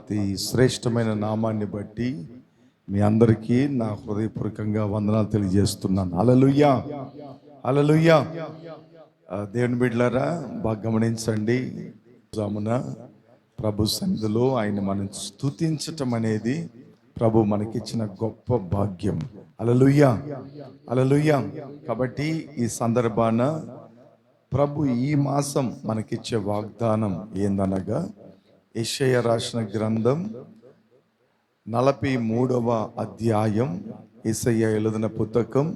అతి శ్రేష్టమైన నామాన్ని బట్టి మీ అందరికీ నా హృదయపూర్వకంగా వందనాలు తెలియజేస్తున్నాను. హల్లెలూయా, హల్లెలూయా. దేవుని బిడ్డలారా, బాగా గమనించండి. జామున ప్రభు సన్నిధిలో ఆయన మనం స్తుతించటం అనేది ప్రభు మనకిచ్చిన గొప్ప భాగ్యం. హల్లెలూయా, హల్లెలూయా. కాబట్టి ఈ సందర్భాన ప్రభు ఈ మాసం మనకిచ్చే వాగ్దానం ఏందనగా, యెషయా రాసిన గ్రంథం 43వ అధ్యాయం, యెషయా எழுதின புத்தகம்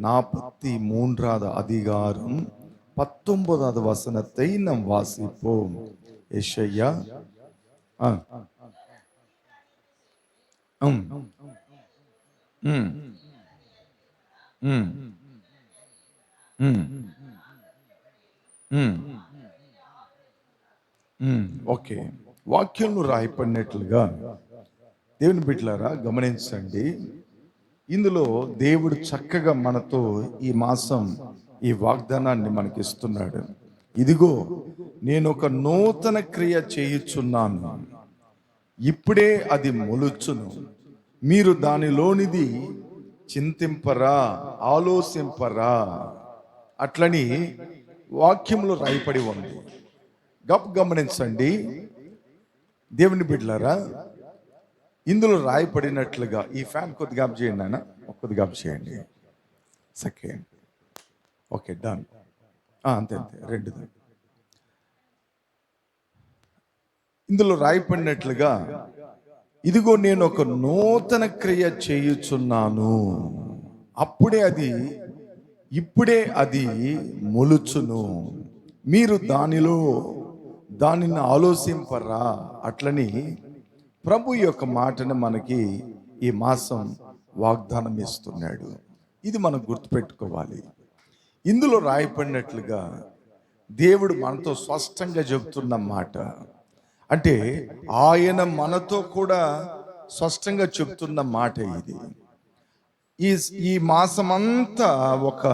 43வது அதிகாரம் 19வது வசனத்தை நாம் வாசிப்போம். యెషయా ఓకే, వాక్యంలో రాయబడినట్లుగా దేవుని బిడ్డలారా గమనించండి. ఇందులో దేవుడు చక్కగా మనతో ఈ మాసం ఈ వాగ్దానాన్ని మనకిస్తున్నాడు. ఇదిగో నేను ఒక నూతన క్రియ చేయుచున్నాను, ఇప్పుడే అది మొలుచును, మీరు దానిలోనిది చింతింపరా, ఆలోచింపరా. అట్లని వాక్యంలో రాయబడి ఉంది. గమనించండి దేవుని బిడ్డలారా, ఇందులో రాయబడినట్లుగా ఈ ఫ్యాన్ కొద్దిగా ఆఫ్ చేయండి నాన్న, కొద్దిగా ఆఫ్ చేయండి. Second, okay, done. అంతే అంతే, రెండు. ఇందులో రాయబడినట్లుగా, ఇదిగో నేను ఒక నూతన క్రియ చేయుచున్నాను, ఇప్పుడే అది మొలుచును, మీరు దానిని ఆలోచింపరా. అట్లని ప్రభు యొక్క మాటను మనకి ఈ మాసం వాగ్దానం ఇస్తున్నాడు. ఇది మనం గుర్తుపెట్టుకోవాలి. ఇందులో రాయబడినట్లుగా దేవుడు మనతో స్పష్టంగా చెబుతున్న మాట, అంటే ఆయన మనతో కూడా స్పష్టంగా చెబుతున్న మాట ఇది. ఈ మాసమంతా ఒక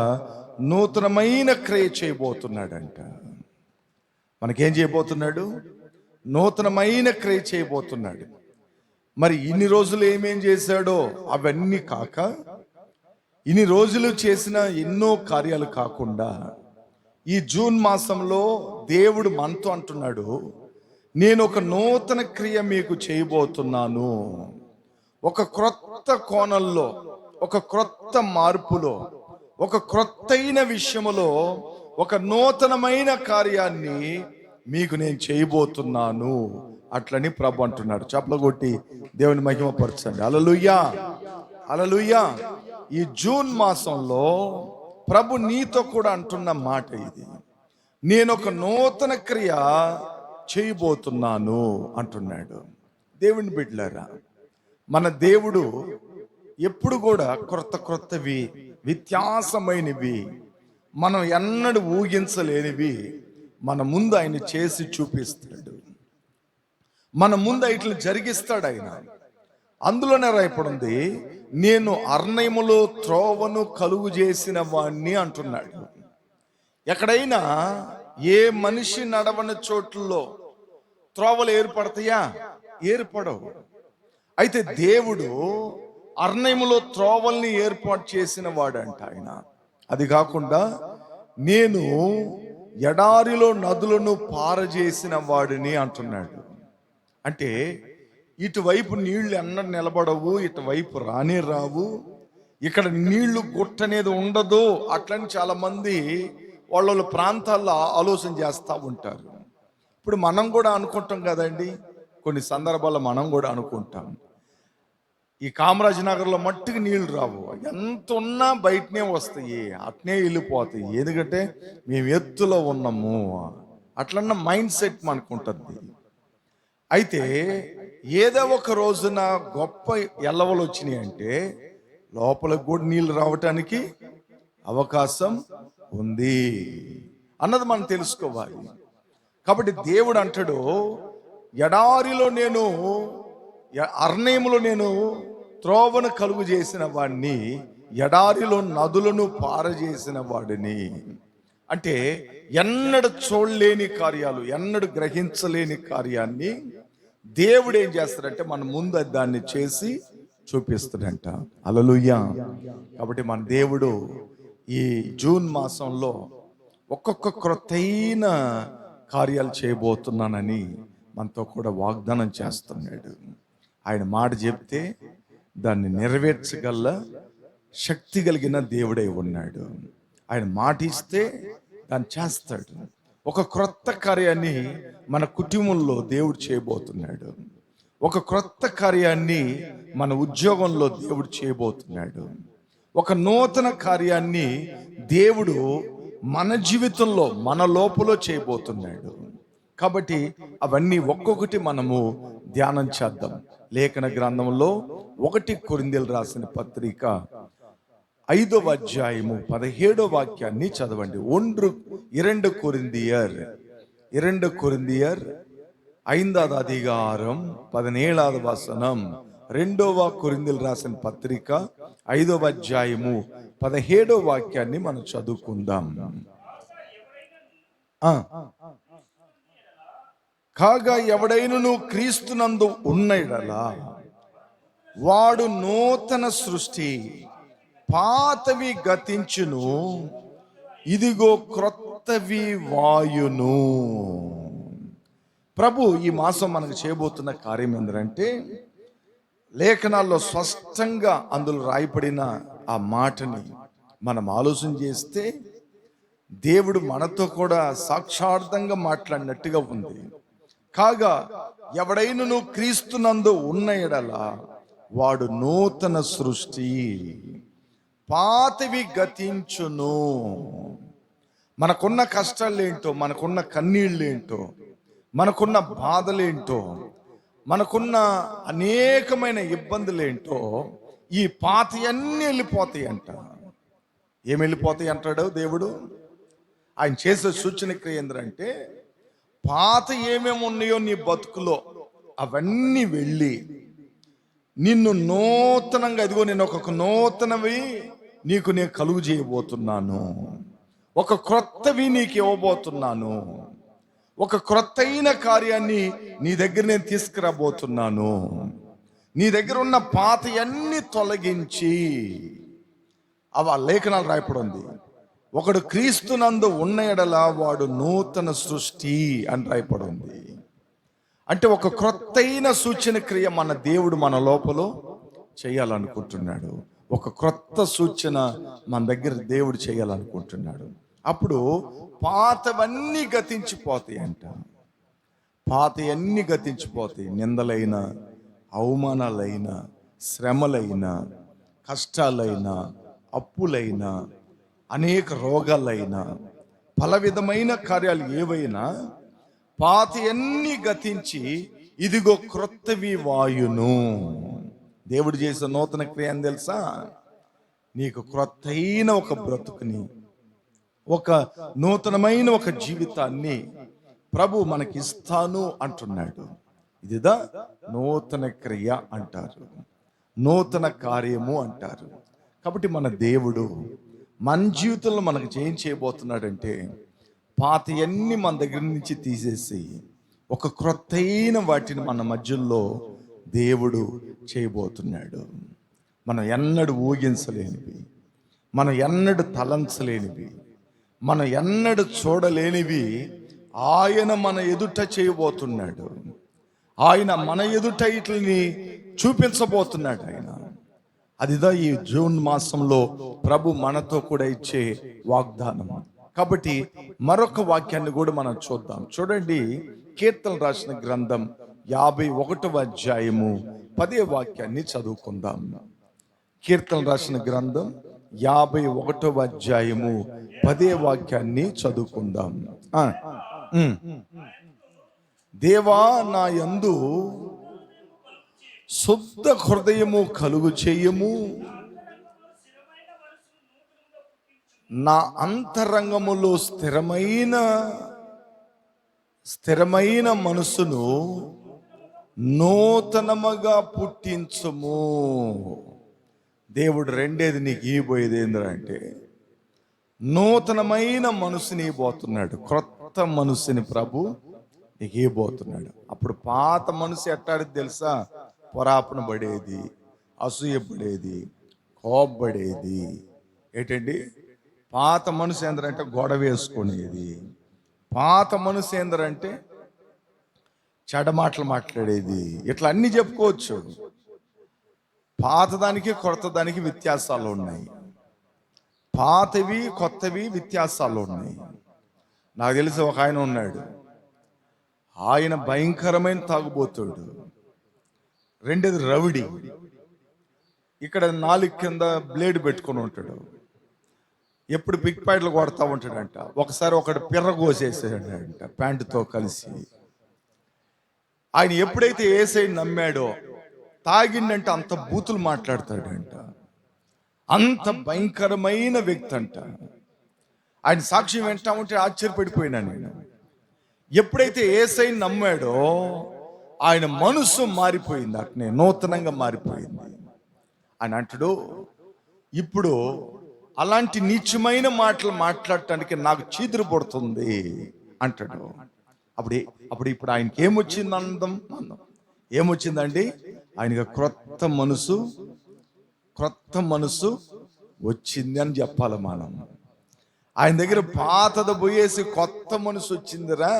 నూతనమైన క్రియ చేయబోతున్నాడంట. మనకేం చేయబోతున్నాడు? నూతనమైన క్రియ చేయబోతున్నాడు. మరి ఇన్ని రోజులు ఏమేం చేశాడో అవన్నీ కాక, ఇన్ని రోజులు చేసిన ఎన్నో కార్యాలు కాకుండా, ఈ జూన్ మాసంలో దేవుడు మనతో అంటున్నాడు, నేను ఒక నూతన క్రియ మీకు చేయబోతున్నాను. ఒక క్రొత్త కోణంలో, ఒక క్రొత్త మార్పులో, ఒక క్రొత్తైన విషయములో ఒక నూతనమైన కార్యాన్ని మీకు నేను చేయబోతున్నాను. అట్లని ప్రభు అంటున్నాడు. చప్పలు కొట్టి దేవుని మహిమపరచండి. హల్లెలూయా, హల్లెలూయా. ఈ జూన్ మాసంలో ప్రభు నీతో కూడా అంటున్న మాట ఇది. నేను ఒక నూతన క్రియ చేయబోతున్నాను అంటున్నాడు. దేవుని బిడ్డలారా, మన దేవుడు ఎప్పుడు కూడా క్రొత్తవి, వ్యత్యాసమైనవి, మనం ఎన్నడూ ఊహించలేనివి మన ముందు ఆయన చేసి చూపిస్తాడు. మన ముందు ఇట్లా జరిగిస్తాడు ఆయన. అందులోనే రాయబడింది, నేను అరణ్యములో త్రోవను కలుగు చేసిన వాణ్ణి అంటున్నాడు. ఎక్కడైనా ఏ మనిషి నడవని చోట్లలో త్రోవలు ఏర్పడతాయా? ఏర్పడవు. అయితే దేవుడు అరణ్యములో త్రోవల్ని ఏర్పాటు చేసిన వాడంట ఆయన. అది కాకుండా నేను ఎడారిలో నదులను పారజేసిన వాడిని అంటున్నాడు. అంటే ఇటువైపు నీళ్లు ఎన్నడూ నిలబడవు, ఇటువైపు రానే రావు, ఇక్కడ నీళ్లు గుట్టనేది ఉండదు. అట్లని చాలా మంది వాళ్ళ ప్రాంతాల్లో ఆలోచన చేస్తూ ఉంటారు. ఇప్పుడు మనం కూడా అనుకుంటాం కదండి, కొన్ని సందర్భాల్లో మనం కూడా అనుకుంటాం, ఈ కామరాజ్ నగర్లో మట్టుకు నీళ్లు రావు, ఎంత ఉన్నా బయటనే వస్తాయి, అట్నే వెళ్ళిపోతాయి, ఎందుకంటే మేము ఎత్తులో ఉన్నాము. అట్లన్న మైండ్ సెట్ మనకు ఉంటుంది. అయితే ఏదో ఒక రోజున గొప్ప ఎల్లవలు వచ్చినాయి అంటే లోపలికి కూడా నీళ్లు రావటానికి అవకాశం ఉంది అన్నది మనం తెలుసుకోవాలి. కాబట్టి దేవుడు అంటాడు, ఎడారిలో నేను, అరణ్యములో నేను త్రోవను కలుగు చేసిన వాడిని, ఎడారిలో నదులను పారజేసిన వాడిని. అంటే ఎన్నడూ చూడలేని కార్యాలు, ఎన్నడూ గ్రహించలేని కార్యాన్ని దేవుడు ఏం చేస్తాడంటే మన ముందు దాన్ని చేసి చూపిస్తాడంట. హల్లెలూయా. కాబట్టి మన దేవుడు ఈ జూన్ మాసంలో ఒక్కొక్క క్రొత్తైన కార్యాలు చేయబోతున్నానని మనతో కూడా వాగ్దానం చేస్తున్నాడు. ఆయన మాట చెప్తే దాన్ని నెరవేర్చగల శక్తి కలిగిన దేవుడై ఉన్నాడు. ఆయన మాట ఇస్తే దాన్ని చేస్తాడు. ఒక క్రొత్త కార్యాన్ని మన కుటుంబంలో దేవుడు చేయబోతున్నాడు. ఒక క్రొత్త కార్యాన్ని మన ఉద్యోగంలో దేవుడు చేయబోతున్నాడు. ఒక నూతన కార్యాన్ని దేవుడు మన జీవితంలో మన లోపల చేయబోతున్నాడు. కాబట్టి అవన్నీ ఒక్కొక్కటి మనము ధ్యానం చేద్దాం. లేఖన గ్రంథంలో 1 కొరింథీయులు రాసిన పత్రిక 5వ అధ్యాయము 17వ వాక్యాన్ని చదవండి. 2 కొరింథీయర్ 5వ అధికారం 17వ వచనం. 2వ కొరింథీయులు రాసిన పత్రిక 5వ అధ్యాయము 17వ వాక్యాన్ని మనం చదువుకుందాం. కాగా ఎవడైనను క్రీస్తునందు ఉన్న యెడల వాడు నూతన సృష్టి, పాతవి గతించును, ఇదిగో క్రొత్తవి వాయును. ప్రభు ఈ మాసం మనకు చేయబోతున్న కార్యం ఏంటంటే, లేఖనాల్లో స్పష్టంగా అందులో రాయబడిన ఆ మాటని మనం ఆలోచన చేస్తే దేవుడు మనతో కూడా సాక్షార్థంగా మాట్లాడినట్టుగా ఉంది. కాగా ఎవడైనను క్రీస్తునందు ఉన్న యెడల వాడు నూతన సృష్టి, పాతవి గతించును. మనకున్న కష్టాలేంటో, మనకున్న కన్నీళ్ళేంటో, మనకున్న బాధలేంటో, మనకున్న అనేకమైన ఇబ్బందులేంటో, ఈ పాతయన్నీ వెళ్ళిపోతాయి అంట. ఏమి వెళ్ళిపోతాయి అంటాడు దేవుడు? ఆయన చేసే సూచన క్రియ ఏంటంటే, పాత ఏమేమి ఉన్నాయో నీ బతుకులో అవన్నీ వెళ్ళి నిన్ను నూతనంగా, ఇదిగో నేను ఒక నూతనవి నీకు నేను కలుగు చేయబోతున్నాను, ఒక క్రొత్తవి నీకు ఇవ్వబోతున్నాను, ఒక క్రొత్తైన కార్యాన్ని నీ దగ్గర నేను తీసుకురాబోతున్నాను. నీ దగ్గర ఉన్న పాత అన్ని తొలగించి, అవి లేఖనాలు రాయపడి ఉంది. ఒకడు క్రీస్తునందు ఉన్న యెడల వాడు నూతన సృష్టి అని రాయపడి ఉంది. అంటే ఒక క్రొత్తైన సూచన క్రియ మన దేవుడు మన లోపల చేయాలనుకుంటున్నాడు. ఒక క్రొత్త సూచన మన దగ్గర దేవుడు చేయాలనుకుంటున్నాడు. అప్పుడు పాతవన్నీ గతించిపోతాయి అంట. పాతవన్నీ గతించిపోతాయి. నిందలైన, అవమానాలైన, శ్రమలైన, కష్టాలైన, అప్పులైన, అనేక రోగాలైనా, పల విధమైన కార్యాలు ఏవైనా పాతయన్నీ గతించి ఇదిగో క్రొత్తవి వాయును. దేవుడు చేసే నూతన క్రియ అని తెలుసా? నీకు క్రొత్తైన ఒక బ్రతుకుని, ఒక నూతనమైన ఒక జీవితాన్ని ప్రభు మనకి ఇస్తాను అంటున్నాడు. ఇదిదా నూతన క్రియ అంటారు, నూతన కార్యము అంటారు. కాబట్టి మన దేవుడు మన జీవితంలో మనకు ఏం చేయబోతున్నాడంటే, పాతయన్నీ మన దగ్గర నుంచి తీసేసి ఒక క్రొత్తైన వాటిని మన మధ్యలో దేవుడు చేయబోతున్నాడు. మనం ఎన్నడూ ఊహించలేనివి, మనం ఎన్నడూ తలంచలేనివి, మనం ఎన్నడూ చూడలేనివి ఆయన మన ఎదుట చేయబోతున్నాడు. ఆయన మన ఎదుట వీటిని చూపించబోతున్నాడు ఆయన. అదిదా ఈ జూన్ మాసంలో ప్రభు మనతో కూడా ఇచ్చే వాగ్దానం. కాబట్టి మరొక వాక్యాన్ని కూడా మనం చూద్దాం. చూడండి, కీర్తన రాసిన గ్రంథం 51వ అధ్యాయము 10వ వాక్యాన్ని చదువుకుందాం. కీర్తన రాసిన గ్రంథం 51వ అధ్యాయము 10వ వాక్యాన్ని చదువుకుందాం. దేవా, నా యందు శుద్ధ హృదయము కలుగు చేయము, నా అంతరంగములో స్థిరమైన మనసును నూతనముగా పుట్టించుము. దేవుడు రెండేది నీకు ఇవ్వబోయేది ఏంటంటే, నూతనమైన మనసుని ఇవ్వబోతున్నాడు. క్రొత్త మనసుని ప్రభు నీకు ఇవ్వబోతున్నాడు. అప్పుడు పాత మనసు ఎట్టాడిది తెలుసా? పొరాపన పడేది, అసూయ పడేది, కోపపడేది. ఏంటండి? పాత మనసు ఏందంటే గొడవ వేసుకునేది. పాత మనసు ఏందంటే చెడ్డ మాటలు మాట్లాడేది. ఇట్లా అన్ని చెప్పుకోవచ్చు. పాతదానికి కొత్తదానికి వ్యత్యాసాలు ఉన్నాయి. పాతవి కొత్తవి వ్యత్యాసాలు ఉన్నాయి. నాకు తెలిసి ఒక ఆయన ఉన్నాడు, ఆయన భయంకరమైన తాగుబోతుడు. రెండోది రవిడి. ఇక్కడ నాలుగు కింద బ్లేడ్ పెట్టుకొని ఉంటాడు. ఎప్పుడు పిక్ పాయింట్లు కొడతా ఉంటాడంట. ఒకసారి ఒకటి పిర్ర కోసేసాడంట ప్యాంటుతో కలిసి. ఆయన ఎప్పుడైతే యేసయ్య నమ్మాడో, తాగిండంటే అంత బూతులు మాట్లాడతాడంట. అంత భయంకరమైన వ్యక్తి అంట. ఆయన సాక్ష్యం వింటా ఉంటే ఆశ్చర్యపడిపోయినా నేను. ఎప్పుడైతే యేసయ్యని నమ్మాడో ఆయన మనసు మారిపోయింది, అట్నే నూతనంగా మారిపోయింది. ఆయన అంటాడు, ఇప్పుడు అలాంటి నీచమైన మాటలు మాట్లాడటానికి నాకు చీదురు పడుతుంది అంటాడు. ఇప్పుడు ఆయనకి ఏమొచ్చింది? అందం ఏమొచ్చిందండి? ఆయనకి క్రొత్త మనసు వచ్చింది అని చెప్పాలి మనం. ఆయన దగ్గర పాతది పోయేసి కొత్త మనసు వచ్చిందిరా.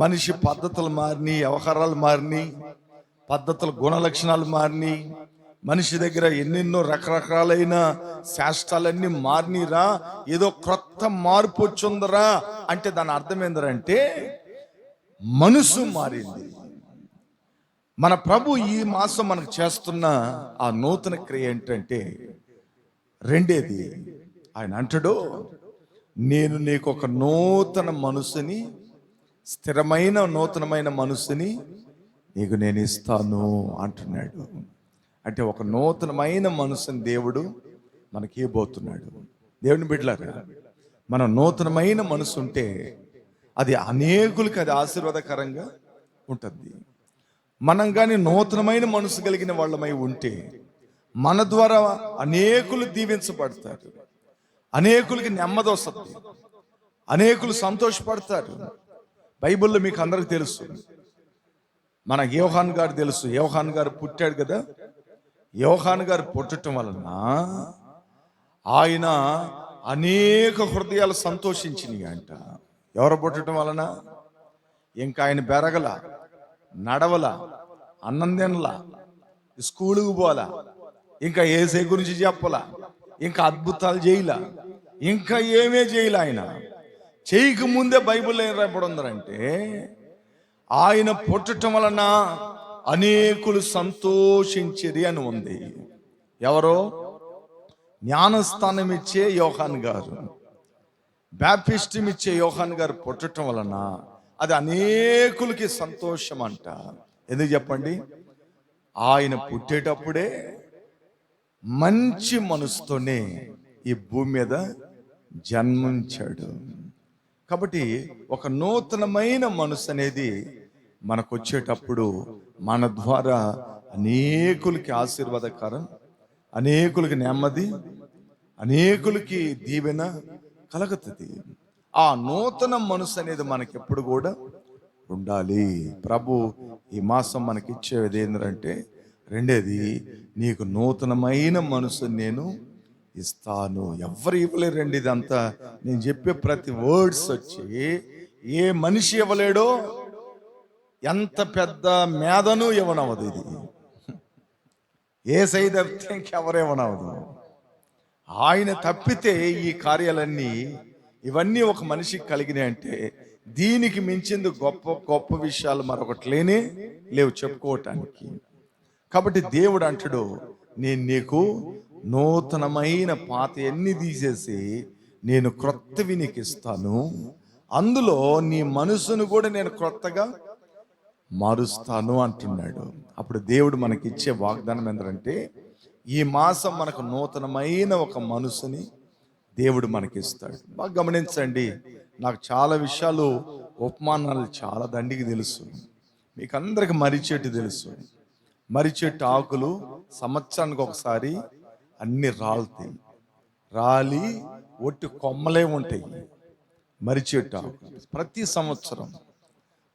మనిషి పద్ధతులు మారినాయి, వ్యవహారాలు మారినాయి, పద్ధతుల గుణ లక్షణాలు మారినాయి. మనిషి దగ్గర ఎన్నెన్నో రకరకాలైన శాస్త్రాలన్నీ మారినీరా. ఏదో క్రొత్త మార్పు వచ్చిందిరా అంటే దాని అర్థం ఏంటంటే మనసు మారింది. మన ప్రభు ఈ మాసం మనకు చేస్తున్న ఆ నూతన క్రియ ఏంటంటే రెండేది. ఆయన అంటాడు, నేను నీకు ఒక నూతన మనసుని, స్థిరమైన నూతనమైన మనసుని నీకు నేను ఇస్తాను అంటున్నాడు. అంటే ఒక నూతనమైన మనసుని దేవుడు మనకి ఇవ్వబోతున్నాడు. దేవుని బిడ్డలారా, మన నూతనమైన మనసు ఉంటే అది అనేకులకి అది ఆశీర్వాదకరంగా ఉంటుంది. మనం కానీ నూతనమైన మనసు కలిగిన వాళ్ళమై ఉంటే మన ద్వారా అనేకులు దీవించబడతారు, అనేకులకి నెమ్మది వస్తుంది, అనేకులు సంతోషపడతారు. బైబిల్లో మీకు అందరికి తెలుసు, మన యోహాన్ గారు తెలుసు. యోహాన్ గారు పుట్టాడు కదా. యోహాన్ గారు పుట్టడం వలన ఆయన అనేక హృదయాలు సంతోషించినాయి అంట. ఎవరు పుట్టడం వలన? ఇంకా ఆయన బెరగల, నడవల, అన్నం తినలా, స్కూలుకు పోలా, ఇంకా యేసయ్య గురించి చెప్పలా, ఇంకా అద్భుతాలు చేయలా, ఇంకా ఏమే చేయలే. ఆయన చేయక ముందే బైబిల్లో ఏం రాయబడి ఉందంటే ఆయన పుట్టడం వలన అనేకులు సంతోషించిరి అని ఉంది. ఎవరో? జ్ఞానస్థానం ఇచ్చే యోహాన్ గారు, బ్యాప్టిస్టం ఇచ్చే యోహాన్ గారు పుట్టడం వలన అది అనేకులకి సంతోషం అంట. ఎందుకు చెప్పండి? ఆయన పుట్టేటప్పుడే మంచి మనసుతోనే ఈ భూమి మీద జన్మించాడు. కాబట్టి ఒక నూతనమైన మనసు అనేది మనకు వచ్చేటప్పుడు మన ద్వారా అనేకులకి ఆశీర్వాదకరం, అనేకులకి నెమ్మది, అనేకులకి దీవెన కలుగుతుంది. ఆ నూతన మనసు అనేది మనకి ఎప్పుడు కూడా ఉండాలి. ప్రభు ఈ మాసం మనకి ఇచ్చేది ఏంటంటే రెండేది, నీకు నూతనమైన మనసు నేను ఇస్తాను. ఎవరు ఇవ్వలేరండి. ఇదంతా నేను చెప్పే ప్రతి వర్డ్స్ వచ్చి ఏ మనిషి ఇవ్వలేడో, ఎంత పెద్ద మేధను ఇవ్వనవదు. ఇది యేసయ్య తప్పితే ఇంకెవరు ఇవ్వనవదు. ఆయన తప్పితే ఈ కార్యాలన్నీ ఇవన్నీ ఒక మనిషికి కలిగినాయి అంటే దీనికి మించింది గొప్ప గొప్ప విషయాలు మరొకటి లేవు చెప్పుకోవటానికి. కాబట్టి దేవుడు అంటాడు, నేను నీకు నూతనమైన పాత ఎన్ని తీసేసి నేను క్రొత్తవి నీకు ఇస్తాను, అందులో నీ మనసును కూడా నేను క్రొత్తగా మారుస్తాను అంటున్నాడు. అప్పుడు దేవుడు మనకి ఇచ్చే వాగ్దానం ఏంటంటే ఈ మాసం మనకు నూతనమైన ఒక మనసుని దేవుడు మనకిస్తాడు. బాగా గమనించండి, నాకు చాలా విషయాలు ఉపమానాలు చాలా దండికి తెలుసు. మీకు అందరికి మర్రి చెట్టు తెలుసు. మర్రి చెట్టు ఆకులు సంవత్సరానికి ఒకసారి అన్ని రాలుతాయి, రాలి ఒట్టి కొమ్మలే ఉంటాయి. మర్రి చెట్టు ఆకులు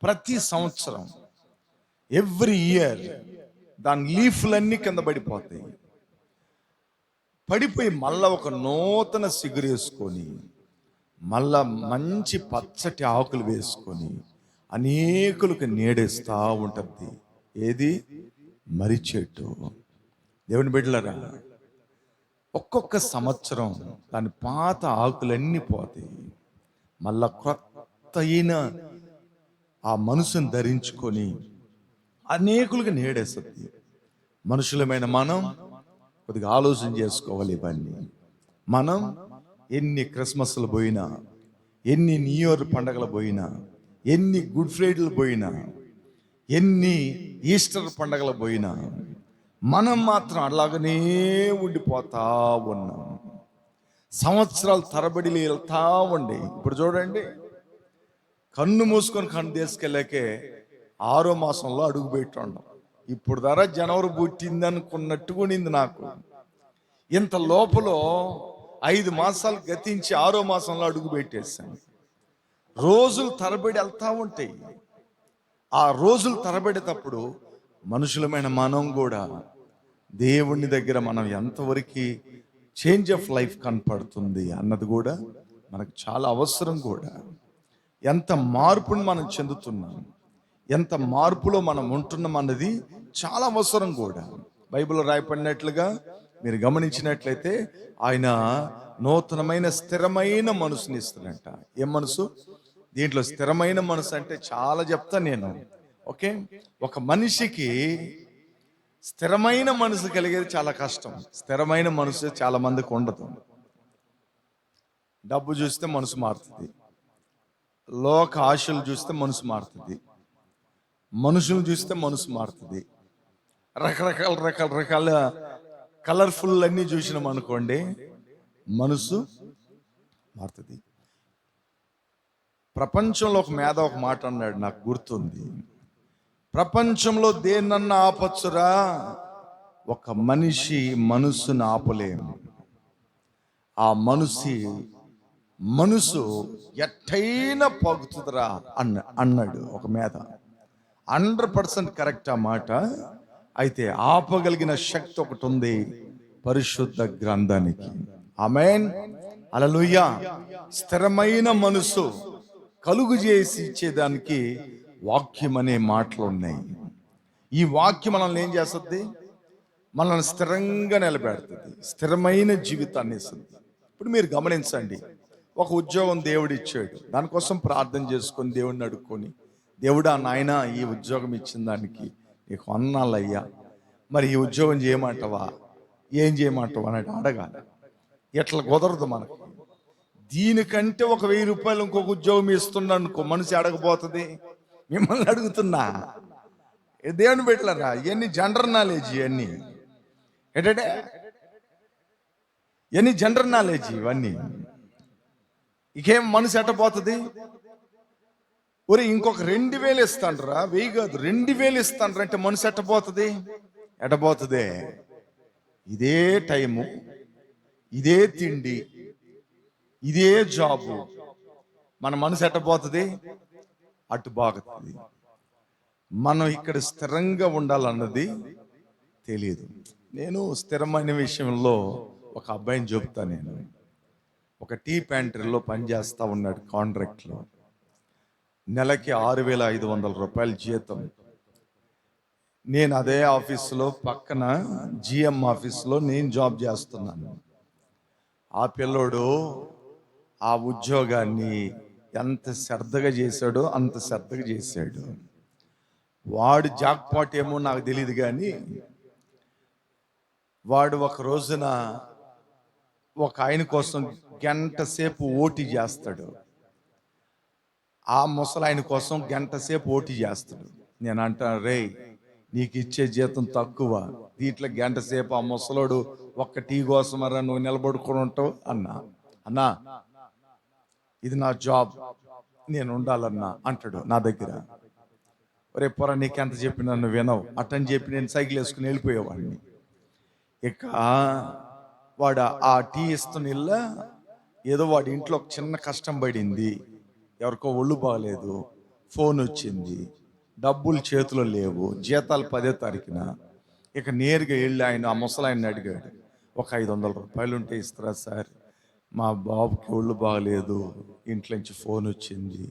ప్రతి సంవత్సరం ఎవ్రీ ఇయర్ దాని లీఫ్లన్నీ కింద పడిపోతాయి. పడిపోయి మళ్ళా ఒక నూతన సిగురు వేసుకొని మళ్ళా మంచి పచ్చటి ఆకులు వేసుకొని అనేకులకు నీడేస్తా ఉంటుంది. ఏది? మర్రి చెట్టు. దేవుని బిడ్డలారా, ఒక్కొక్క సంవత్సరం దాని పాత ఆకులన్నీ పోతాయి. మళ్ళా కొత్త అయిన ఆ మనసును ధరించుకొని అనేకులకు నీడేస్తుంది. మనుషులమైన మనం కొద్దిగా ఆలోచన చేసుకోవాలి. ఇవన్నీ మనం ఎన్ని క్రిస్మస్లు పోయినా, ఎన్ని న్యూ ఇయర్ పండగలు పోయినా, ఎన్ని గుడ్ ఫ్రైడేలు పోయినా, ఎన్ని ఈస్టర్ పండగలు పోయినా, మనం మాత్రం అలాగనే ఉండిపోతా ఉన్నాం. సంవత్సరాలు తరబడి వెళ్తా ఉండి, ఇప్పుడు చూడండి, కన్ను మూసుకొని కన్ను తీసుకెళ్ళాకే 6వ మాసంలో అడుగు పెట్టుండం. ఇప్పుడు ధర జనవరి పుట్టింది అనుకున్నట్టుగా ఉండింది నాకు. ఇంత లోపల 5 మాసాలు గతించి 6వ మాసంలో అడుగు పెట్టేశాను. రోజులు తరబడి వెళ్తా ఉంటాయి. ఆ రోజులు తరబడేటప్పుడు మనుషులమైన మనం కూడా దేవుని దగ్గర మనం ఎంతవరకు చేంజ్ ఆఫ్ లైఫ్ కనపడుతుంది అన్నది కూడా మనకు చాలా అవసరం. కూడా ఎంత మార్పుని మనం చెందుతున్నాం, ఎంత మార్పులో మనం ఉంటున్నాం అన్నది చాలా అవసరం కూడా. బైబిల్లో రాయబడినట్లుగా మీరు గమనించినట్లయితే ఆయన నూతనమైన స్థిరమైన మనసుని ఇస్తాడంట. ఏం మనసు? దీంట్లో స్థిరమైన మనసు అంటే చాలా చెప్తా నేను. ఓకే, ఒక మనిషికి స్థిరమైన మనసు కలిగేది చాలా కష్టం. స్థిరమైన మనసు చాలా మందికి ఉండదు. డబ్బు చూస్తే మనసు మారుతుంది, లోక ఆశలు చూస్తే మనసు మారుతుంది, మనుషులు చూస్తే మనసు మారుతుంది, రకరకాల కలర్ఫుల్ అన్నీ చూసినాం అనుకోండి, మనసు మారుతుంది. ప్రపంచంలో ఒక మాట అన్నాడు, నాకు గుర్తుంది. ప్రపంచంలో దేన్నన్నా ఆపచ్చురా, ఒక మనిషి మనసును ఆపలేము. ఆ మనసు ఎట్టయినా పగుతుందిరా అన్నాడు ఒక మేధ. 100% కరెక్ట్ ఆ మాట. అయితే ఆపగలిగిన శక్తి ఒకటి ఉంది, పరిశుద్ధ గ్రంథానికి. ఆమేన్, హల్లెలూయా. స్థిరమైన మనసు కలుగు చేసి ఇచ్చేదానికి వాక్యం అనే మాటలు ఉన్నాయి. ఈ వాక్యం మనల్ని ఏం చేస్తుంది? మనల్ని స్థిరంగా నిలబెడుతుంది, స్థిరమైన జీవితాన్ని ఇస్తుంది. ఇప్పుడు మీరు గమనించండి, ఒక ఉద్యోగం దేవుడు ఇచ్చాడు, దానికోసం ప్రార్థన చేసుకొని దేవుడిని అడుక్కొని, దేవుడా నాయన ఈ ఉద్యోగం ఇచ్చిన దానికి నీకు వందనాలయ్యా, మరి ఈ ఉద్యోగం చేయమంటావా, ఏం చేయమంటావా అని అడగాలి. ఎట్లా కుదరదు మనకు. దీనికంటే ఒక 1000 రూపాయలు ఇంకొక ఉద్యోగం ఇస్తున్నాను అనుకో, మనసు అడగపోతుంది. మిమ్మల్ని అడుగుతున్నా, దేవుని పెట్టలేరా, ఇవన్నీ జనరల్ నాలెడ్జ్, ఇవన్నీ ఏంటంటే ఇవన్నీ జనరల్ నాలెడ్జ్. ఇవన్నీ ఇకేం మనసు ఎట్టపోతుంది? ఒరే ఇంకొక 2000 ఇస్తాండ్రా, 1000 కాదు 2000 ఇస్తాండ్రా అంటే మనసు ఎట్టపోతుంది? ఎట్టపోతుంది? ఇదే టైము, ఇదే తిండి, ఇదే జాబు, మన మనసు ఎట్టపోతుంది? అటు బాగుతుంది. మనం ఇక్కడ స్థిరంగా ఉండాలన్నది తెలియదు. నేను స్థిరమైన విషయంలో ఒక అబ్బాయిని చెబుతా. నేను ఒక టీ ప్యాంట్రీలో పనిచేస్తా ఉన్నాడు, కాంట్రాక్ట్లో. నెలకి 6500 రూపాయల జీతం. నేను అదే ఆఫీసులో పక్కన జిఎం ఆఫీసులో నేను జాబ్ చేస్తున్నాను. ఆ పిల్లోడు ఆ ఉద్యోగాన్ని ఎంత శ్రద్ధగా చేశాడో అంత శ్రద్ధగా చేశాడు. వాడు జాక్పాట్ ఏమో నాకు తెలియదు, కానీ వాడు ఒక రోజున ఒక ఆయన కోసం గంట సేపు ఓటీ చేస్తాడు. ఆ ముసలాయన కోసం గంట సేపు ఓటీ చేస్తాడు. నేను అంటాను, రే నీకు ఇచ్చే జీతం తక్కువ, దీంట్లో గంట సేపు ఆ ముసలోడు ఒక్క టీ కోసమరా నువ్వు నిలబడుకొని ఉంటావు అన్నా ఇది నా జాబ్, నేను ఉండాలన్నా అంటాడు నా దగ్గర. ఒరే పొర, నీకెంత చెప్పినా నువ్వు వినవు అట్టని చెప్పి నేను సైకిల్ వేసుకుని వెళ్ళిపోయేవాడిని. ఇక వాడు ఆ టీ ఇస్తున్న ఏదో వాడి ఇంట్లో ఒక చిన్న కష్టం పడింది, ఎవరికో ఒళ్ళు బాగలేదు, ఫోన్ వచ్చింది, డబ్బులు చేతిలో లేవు, జీతాలు 10వ తారీఖున. ఇక నేరుగా వెళ్ళి ఆ ముసలాయన్ని అడిగాడు, ఒక 500 రూపాయలు ఉంటే ఇస్తారా సార్, మా బాబుకి ఒళ్ళు బాగలేదు, ఇంట్లో నుంచి ఫోన్ వచ్చింది,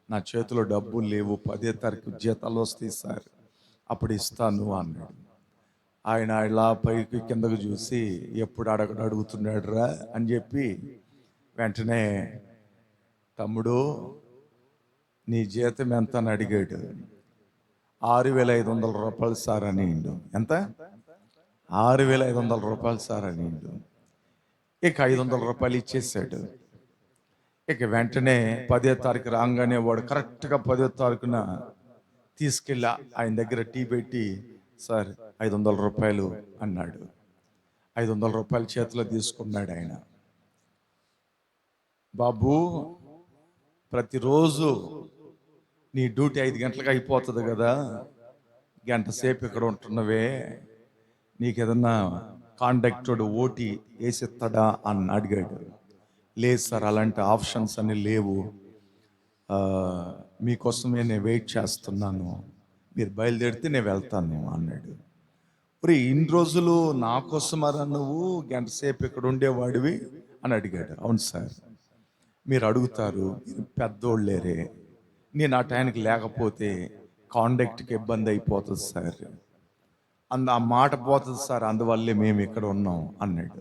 నా చేతిలో డబ్బులు లేవు, 10వ తారీఖు జీతాలు వస్తాయి సార్, అప్పుడు ఇస్తాను అన్నాడు. ఆయన ఇలా పైకి కిందకు చూసి ఎప్పుడు అడుగుతున్నాడు రా అని చెప్పి వెంటనే, తమ్ముడు నీ జీతం ఎంత అని అడిగాడు. 6,500 రూపాయలు సార్ అని. ఎంత? 6,500 రూపాయలు సార్ అని. ఇక 500 రూపాయలు ఇచ్చేసాడు. ఇక వెంటనే 10వ తారీఖు రాగానే వాడు కరెక్ట్గా 10వ తారీఖున తీసుకెళ్ళి ఆయన దగ్గర టీ పెట్టి, సార్ 500 రూపాయలు అన్నాడు. 500 రూపాయలు చేతిలో తీసుకున్నాడు ఆయన. బాబు, ప్రతిరోజు నీ డ్యూటీ 5 గంటలకు అయిపోతుంది కదా, గంట సేపు ఇక్కడ ఉంటున్నవే, నీకు ఏదన్నా కాండక్టర్డు ఓటీ వేసిస్తాడా అని అడిగాడు. లేదు సార్, అలాంటి ఆప్షన్స్ అన్ని లేవు, మీకోసమే నేను వెయిట్ చేస్తున్నాను, మీరు బయలుదేరితే నేను వెళ్తాను అన్నాడు. మరి ఇన్ని రోజులు నా కోసమరా నువ్వు గంట సేపు ఇక్కడ ఉండేవాడివి అని అడిగాడు. అవును సార్, మీరు అడుగుతారు, మీరు పెద్దోళ్ళేరే, నేను ఆ టైంకి లేకపోతే కాండక్ట్కి ఇబ్బంది అయిపోతుంది సార్, ఆ మాట పోతుంది సార్, అందువల్లే మేము ఇక్కడ ఉన్నాం అన్నాడు.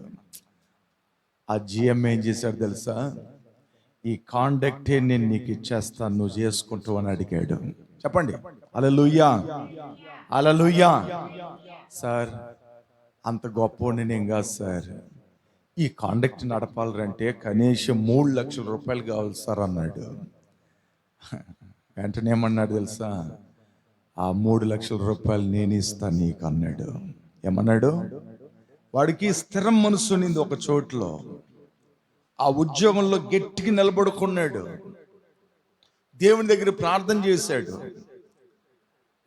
ఆ జిఎం ఏం చేశాడు తెలుసా, ఈ కాండక్టే నేను నీకు ఇచ్చేస్తాను, నువ్వు చేసుకుంటావు అని అడిగాడు. చెప్పండి హల్లెలూయా, హల్లెలూయా. సార్, అంత గొప్పోడిని నేను కాదు సార్, ఈ కాండక్ట్ నడపాలంటే కనీసం 3 లక్షల రూపాయలు కావాలి సార్ అన్నాడు. వెంటనే ఏమన్నాడు తెలుసా, ఆ 3 లక్షల రూపాయలు నేను ఇస్తాను నీకు అన్నాడు. ఏమన్నాడు? వాడికి స్థిరం మనసు ఉన్నింది ఒక చోట్లో, ఆ ఉద్యోగంలో గట్టిగా నిలబడుకున్నాడు, దేవుని దగ్గర ప్రార్థన చేశాడు.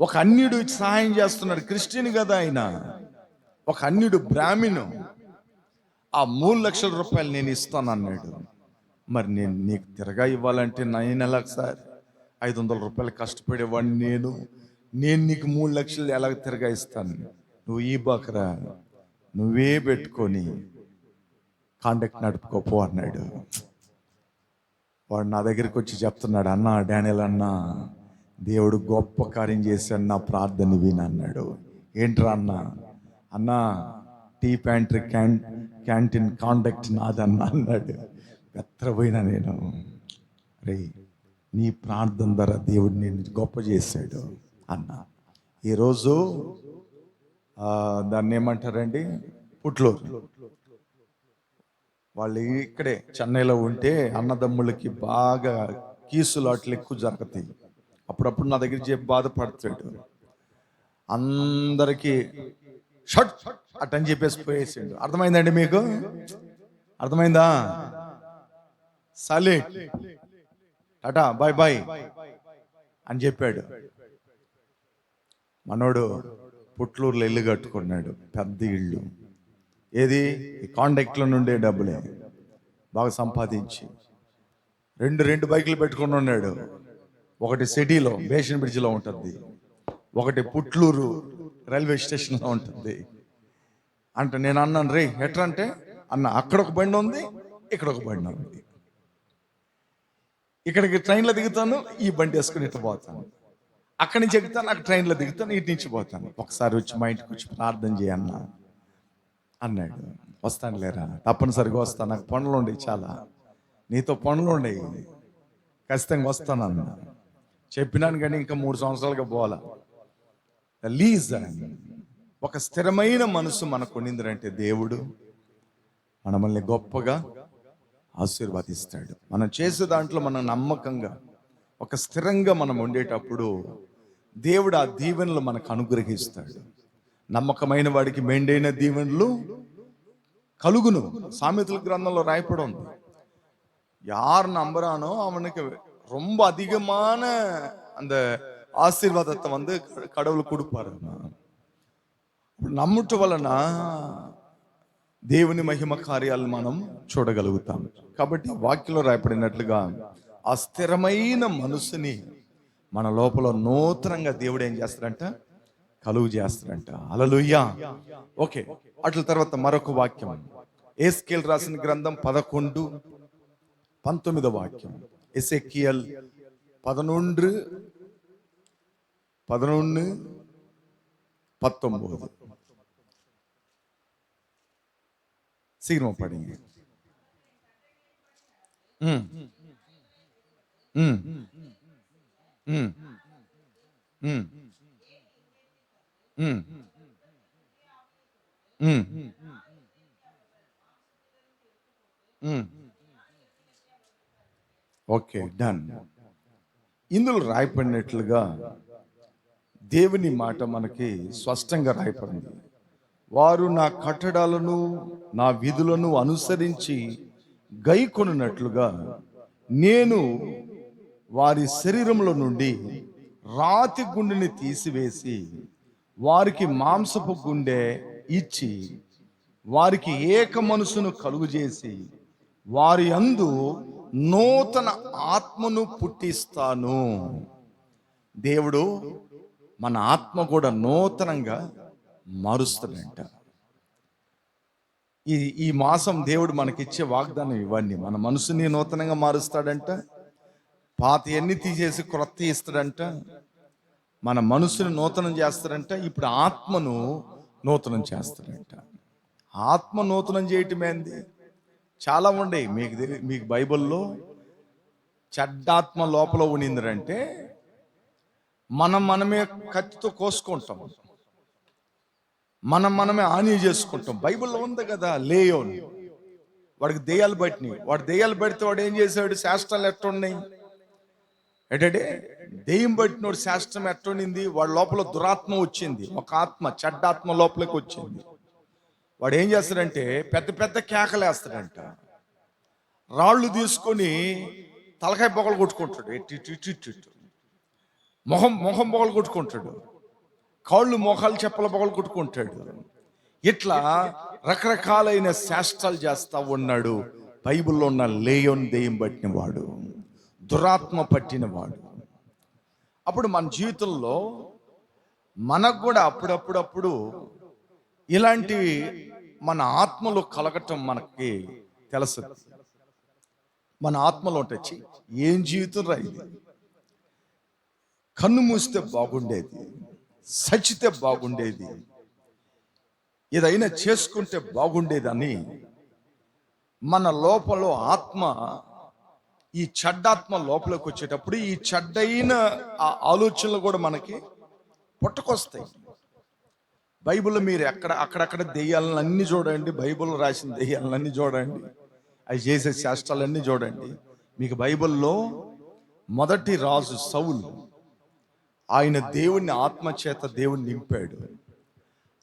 ఒక అన్యుడు సహాయం చేస్తున్నాడు, క్రిస్టియన్ కదా ఆయన, ఒక అన్యుడు బ్రాహ్మణు, ఆ 3 లక్షల రూపాయలు నేను ఇస్తాను అన్నాడు. మరి నేను నీకు తిరగా ఇవ్వాలంటే నేను ఎలా సార్, 500 రూపాయలు కష్టపడేవాడిని నేను నీకు 3 లక్షలు ఎలా తిరగా ఇస్తాను, నువ్వు ఈ బకరా నువ్వే పెట్టుకొని కాండక్ట్ నడుపుకోపో అన్నాడు. వాడు నా దగ్గరికి వచ్చి చెప్తున్నాడు, అన్న డానియల్ అన్న, దేవుడు గొప్ప కార్యం చేశాడు, నా ప్రార్థన విని అన్నాడు. ఏంట్రా అన్న? అన్న, టీ ప్యాంట్రీ క్యాంటీన్ కాండక్ట్ నాదన్న అన్నాడు. పెత్తరపోయినా నేను, రే నీ ప్రార్థన ద్వారా దేవుడు నేను గొప్ప చేశాడు అన్న. ఈరోజు దాన్ని ఏమంటారండి, పుట్లూరు వాళ్ళు ఇక్కడే చెన్నైలో ఉంటే అన్నదమ్ములకి బాగా కీసులాట్లు ఎక్కువ జరుగుతాయి. అప్పుడప్పుడు నా దగ్గర చెప్పి బాధపడతాడు, అందరికీ షట్ అట్టని చెప్పేసి పోయేసిండు. అర్థమైందండి మీకు? అర్థమైందా? సలే టాటా బాయ్ బాయ్ అని చెప్పాడు. మనోడు పుట్లూరులో ఇల్లు కట్టుకున్నాడు, పెద్ద ఇల్లు. ఏది? కాండక్ట్లో నుండే డబ్బులే బాగా సంపాదించి రెండు బైకులు పెట్టుకుని ఉన్నాడు. ఒకటి సిటీలో బేషన్ బ్రిడ్జ్లో ఉంటుంది, ఒకటి పుట్లూరు రైల్వే స్టేషన్లో ఉంటుంది. అంటే నేను అన్నాను, రే ఎట్లా అంటే, అన్న అక్కడ ఒక బండి ఉంది, ఇక్కడ ఒక బండి ఉంది, ఇక్కడికి ట్రైన్లో దిగుతాను, ఈ బండి వేసుకుని ఇట్లా పోతాను, అక్కడి నుంచి ఎక్కుతాను, అక్కడ ట్రైన్లో దిగుతాను, ఇటు నుంచి పోతాను, ఒకసారి వచ్చి మా ఇంటికి వచ్చి ప్రార్థన చేయన్నా అన్నాడు. వస్తాను లేరా, తప్పనిసరిగా వస్తాను, నాకు పనులు ఉండేవి చాలా, నీతో పనులు ఉండేవి, ఖచ్చితంగా వస్తాను అన్న. చెప్పినాను కానీ ఇంకా 3 సంవత్సరాలుగా పోవాలా. లీజ్ ఒక స్థిరమైన మనసు మనకు ఉండిందంటే దేవుడు మనల్ని గొప్పగా ఆశీర్వదిస్తాడు. మనం చేసే దాంట్లో మనం నమ్మకంగా ఒక స్థిరంగా మనం ఉండేటప్పుడు దేవుడు ఆ దీవెనలు మనకు అనుగ్రహిస్తాడు. నమ్మకమైన వాడికి మెండైన దీవెనలు కలుగును. సామెతల గ్రంథంలో రాయపడి ఉంది, యారు నమ్మరానో అవనికి ரொம்ப அதிகமான அந்த ఆశీర్వాదத்தை வந்து கடவுள் கொடுப்பாரு. నమ్ముట వలన దేవుని మహిమ కార్యాలు మనం చూడగలుగుతాం. కాబట్టి వాక్యంలో రాయబడినట్లుగా ఆ స్థిరమైన మనసుని మన లోపల నూతనంగా దేవుడు ఏం చేస్తాడంట? కలుగు చేస్తాడంట. హల్లెలూయా. ఓకే, అట్ల తర్వాత మరొక వాక్యం, ఎస్కేల్ రాసిన గ్రంథం 11:19 వాక్యం. ఎసెకియల్ 11:19 சீக்கிரம் படிங்க. Okay, done. ఇందులో రాయబడినట్లుగా దేవుని మాట మనకి స్పష్టంగా రాయబడింది. వారు నా కట్టడాలను నా విధులను అనుసరించి గైకొనున్నట్లుగా నేను వారి శరీరంలో నుండి రాతి గుండెని తీసివేసి వారికి మాంసపు గుండె ఇచ్చి వారికి ఏక మనసును కలుగు చేసి వారి యందు నూతన ఆత్మను పుట్టిస్తాను. దేవుడు మన ఆత్మ కూడా నూతనంగా మారుస్తాడంట. ఈ మాసం దేవుడు మనకిచ్చే వాగ్దానం ఇవన్నీ. మన మనసుని నూతనంగా మారుస్తాడంట, పాత ఎన్ని తీసేసి క్రొత్త ఇస్తాడంట, మన మనసుని నూతనం చేస్తాడంట, ఇప్పుడు ఆత్మను నూతనం చేస్తాడంట. ఆత్మ నూతనం చేయటమేంది? చాలా ఉండయి. మీకు బైబిల్లో చెడ్డాత్మ లోపల ఉండిందంటే మనమే కత్తితో కోసుకుంటాం, మనమే హాని చేసుకుంటాం. బైబిల్లో ఉంది కదా, లేయోన్, వాడికి దెయ్యాలు పట్టినాయి. వాడు దెయ్యాలు పడితే వాడు ఏం చేశాడు? శాస్త్రాలు ఎట్టున్నాయి ఏంటంటే, దెయ్యం పట్టినోడు శాస్త్రం ఎట్టుండింది? వాడి లోపల దురాత్మ వచ్చింది, ఒక ఆత్మ, చెడ్డాత్మ లోపలికి వచ్చింది. వాడు ఏం చేస్తాడంటే పెద్ద పెద్ద కేకలేస్తాడంట, రాళ్ళు తీసుకొని తలకాయ పొగలు కొట్టుకుంటాడు, మొహం పొగలు కొట్టుకుంటాడు, కాళ్ళు మోకాలు చెప్పల పొగలు కొట్టుకుంటాడు. ఇట్లా రకరకాలైన శాస్త్రాలు చేస్తా ఉన్నాడు. బైబిల్లో ఉన్న లేయోన్ దెయ్యం పట్టిన వాడు, దురాత్మ పట్టిన వాడు. అప్పుడు మన జీవితంలో మనకు కూడా అప్పుడప్పుడు ఇలాంటివి మన ఆత్మలో కలగటం మనకి తెలుసు. మన ఆత్మలో ఉంటాయి, ఏం జీవితం రా ఇది, కన్ను మూస్తే బాగుండేది, సచ్చితే బాగుండేది, ఏదైనా చేసుకుంటే బాగుండేదని మన లోపల ఆత్మ, ఈ చెడ్డాత్మ లోపలికి వచ్చేటప్పుడు ఈ చెడ్డైన ఆ ఆలోచనలు కూడా మనకి పుట్టుకొస్తాయి. బైబిల్లో మీరు అక్కడక్కడ దెయ్యాలన్నీ చూడండి, బైబిల్లో రాసిన దెయ్యాలన్నీ చూడండి, అవి చేసే శాస్త్రాలన్నీ చూడండి. మీకు బైబిల్లో మొదటి రాజు సౌలు, ఆయన దేవుని ఆత్మ చేత దేవుని నింపాడు.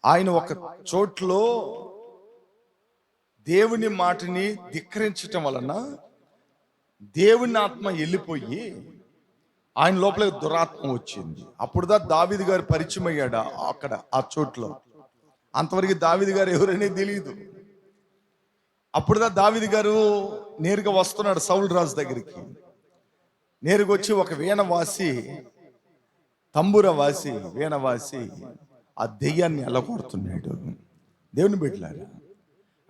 ఆయన ఒక చోట్లో దేవుని మాటని ధిక్కరించటం వలన దేవుని ఆత్మ వెళ్ళిపోయి ఆయన లోపల దురాత్మ వచ్చింది. అప్పుడుదా దావీదు గారు పరిచయం అయ్యాడు అక్కడ ఆ చోట్లో. అంతవరకు దావీదు గారు ఎవరనే తెలియదు. అప్పుడుదా దావీదు గారు నేరుగా వస్తున్నాడు సౌలు రాజు దగ్గరికి. నేరుగా వచ్చి ఒక వీణవాసి, తంబుర వాసి, వీణవాసి ఆ దెయ్యాన్ని ఎల్లగొడుతున్నాడు. దేవుని బిడ్డలారా,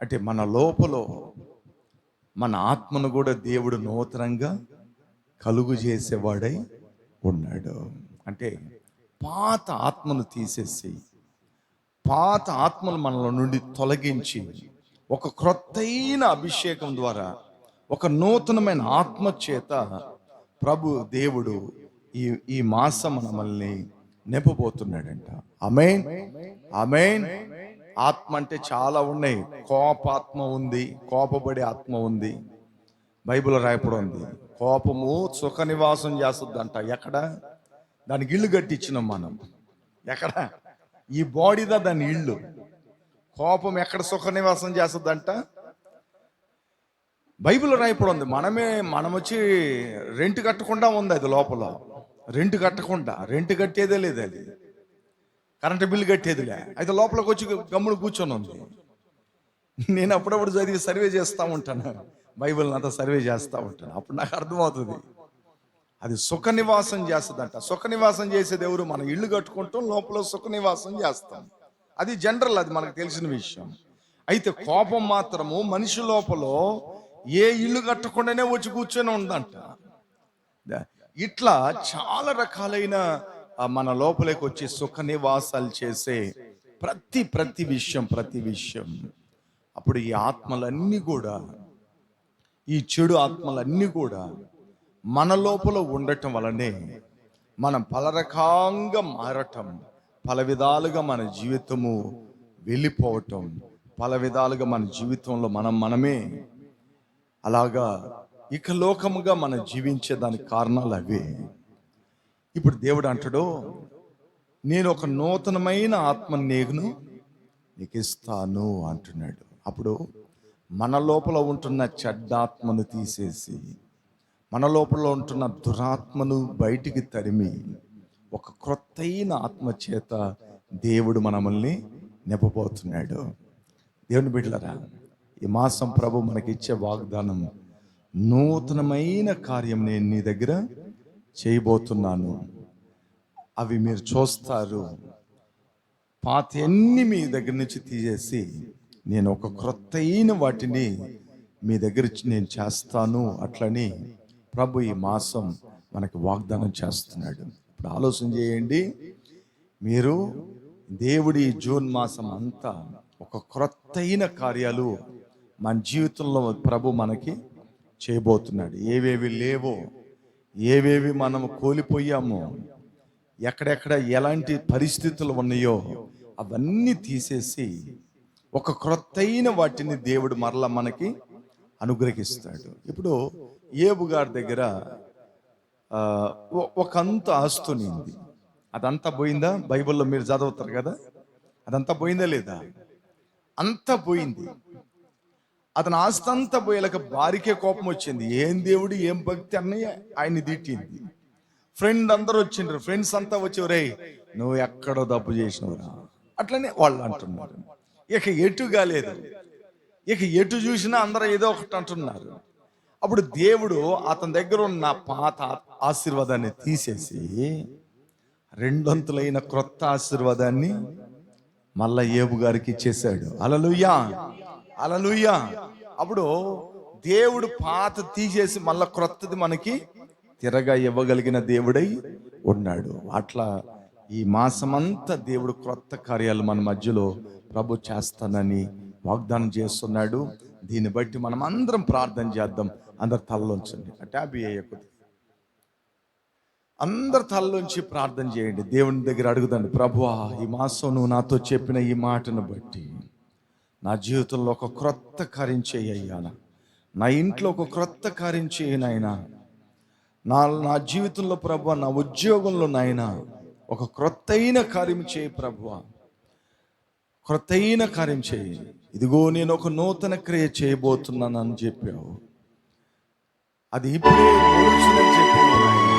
అంటే మన లోపల మన ఆత్మను కూడా దేవుడు నూతనంగా కలుగు చేసేవాడై ఉన్నాడు. అంటే పాత ఆత్మను తీసేసి, పాత ఆత్మను మనలో నుండి తొలగించి, ఒక క్రొత్తైన అభిషేకం ద్వారా, ఒక నూతనమైన ఆత్మ చేత ప్రభు దేవుడు ఈ మాసం మనల్ని నింపబోతున్నాడంట. ఆమేన్, ఆమేన్. ఆత్మ అంటే చాలా ఉన్నాయి. కోపాత్మ ఉంది, కోపపడే ఆత్మ ఉంది. బైబిల్ రాయపడి ఉంది, కోపము సుఖ నివాసం చేస్తుందంట. ఎక్కడ? దానికి ఇల్లు కట్టించినాం మనం. ఎక్కడ? ఈ బాడీదా దాని ఇల్లు. కోపం ఎక్కడ సుఖ నివాసం చేస్తుందంట? బైబిల్ రాయపడి ఉంది. మనం వచ్చి రెంట్ కట్టకుండా ఉంది అది లోపల. రెంట్ కట్టకుండా, రెంట్ కట్టేదే లేదు, అది కరెంటు బిల్లు కట్టేదిలే. అయితే లోపలికి వచ్చి గమ్మును కూర్చొని ఉంది. నేను అప్పుడప్పుడు చదివి సర్వే చేస్తూ ఉంటాను, బైబిల్ని అంతా సర్వే చేస్తూ ఉంటాను. అప్పుడు నాకు అర్థమవుతుంది అది సుఖ నివాసం చేస్తుందంట. సుఖ నివాసం చేసేది ఎవరు? మన ఇల్లు కట్టుకుంటాం, లోపల సుఖ నివాసం చేస్తాం. అది జనరల్, అది మనకు తెలిసిన విషయం. అయితే కోపం మాత్రము మనిషి లోపల ఏ ఇల్లు కట్టకుండానే వచ్చి కూర్చొని ఉందంట. ఇట్లా చాలా రకాలైన మన లోపలికి వచ్చి సుఖ నివాసాలు చేసే ప్రతి విషయం అప్పుడు ఈ ఆత్మలన్నీ కూడా, ఈ చెడు ఆత్మలన్నీ కూడా మన లోపల ఉండటం వలనే మనం పలరకంగా మారటం, పల విధాలుగా మన జీవితము వెళ్ళిపోవటం, పల విధాలుగా మన జీవితంలో మనమే అలాగా ఇక లోకముగా మనం జీవించేదానికి కారణాలు అవే. ఇప్పుడు దేవుడు అంటాడు, నేను ఒక నూతనమైన ఆత్మను నీకు ఇస్తాను అంటున్నాడు. అప్పుడు మన లోపల ఉంటున్న చెడ్డాత్మను తీసేసి, మన లోపల ఉంటున్న దురాత్మను బయటికి తరిమి, ఒక క్రొత్తైన ఆత్మ చేత దేవుడు మనల్ని నింపబోతున్నాడు. దేవుని బిడ్డలారా, ఈ మాసం ప్రభు మనకిచ్చే వాగ్దానం, నూతనమైన కార్యం నేను నీ దగ్గర చేయబోతున్నాను, అవి మీరు చూస్తారు. పాత అన్ని మీ దగ్గర నుంచి తీసేసి నేను ఒక క్రొత్తైన వాటిని మీ దగ్గర నేను చేస్తాను అట్లని ప్రభు ఈ మాసం మనకి వాగ్దానం చేస్తున్నాడు. ఇప్పుడు ఆలోచన చేయండి, మీరు దేవుడి జూన్ మాసం అంతా ఒక క్రొత్తైన కార్యాలు మన జీవితంలో ప్రభు మనకి చేయబోతున్నాడు. ఏవేవి లేవో, ఏవేవి మనం కోల్పోయామో, ఎక్కడెక్కడ ఎలాంటి పరిస్థితులు ఉన్నాయో అవన్నీ తీసేసి ఒక క్రొత్తైన వాటిని దేవుడు మరలా మనకి అనుగ్రహిస్తాడు. ఇప్పుడు ఏబు గారి దగ్గర ఒక అంత ఆస్తుని ఉంది. అదంతా పోయిందా? బైబిల్లో మీరు చదువుతారు కదా, అదంతా పోయిందా లేదా? అంతా పోయింది. అతని ఆస్తి అంతా పోయేలాక భార్యకే కోపం వచ్చింది. ఏం దేవుడు, ఏం భక్తి అన్నయ్య ఆయన్ని తిట్టింది. అందరూ వచ్చిండ్రు, ఫ్రెండ్స్ అంతా వచ్చి, రే నువ్వు ఎక్కడో తప్పు చేసినవురా అట్లనే వాళ్ళు అంటున్నారు. ఇక ఎటు కాలేదు, ఇక ఎటు చూసినా అందరూ ఏదో ఒకటి అంటున్నారు. అప్పుడు దేవుడు అతని దగ్గర ఉన్న పాత ఆశీర్వాదాన్ని తీసేసి 200 క్రొత్త ఆశీర్వాదాన్ని మళ్ళా ఏబు గారికి ఇచ్చేశాడు. హల్లెలూయా, హల్లెలూయా. అప్పుడు దేవుడు పాత తీసేసి మళ్ళా క్రొత్తది మనకి తిరగా ఇవ్వగలిగిన దేవుడై ఉన్నాడు. అట్లా ఈ మాసమంతా దేవుడు క్రొత్త కార్యాలు మన మధ్యలో ప్రభు చేస్తానని వాగ్దానం చేస్తున్నాడు. దీన్ని బట్టి మనం అందరం ప్రార్థన చేద్దాం. అందరు తలలోంచండి, ట్యాబ్ వేయకూడదు, అందరు తలలోంచి ప్రార్థన చేయండి. దేవుని దగ్గర అడుగుదండి, ప్రభువా ఈ మాసం నువ్వు నాతో చెప్పిన ఈ మాటను బట్టి నా జీవితంలో ఒక క్రొత్త కార్యం చేయ్యా, నా ఇంట్లో ఒక క్రొత్త కార్యం చేయనైనా, నా జీవితంలో ప్రభువా, నా ఉద్యోగంలో నాయనా ఒక క్రొత్తైన కార్యం చేయి ప్రభువా, క్రొత్తైన కార్యం చేయి. ఇదిగో నేను ఒక నూతన క్రియ చేయబోతున్నాను అని చెప్పావు, అది ఇప్పుడే మొలుచునని చెప్పినవు నాయన,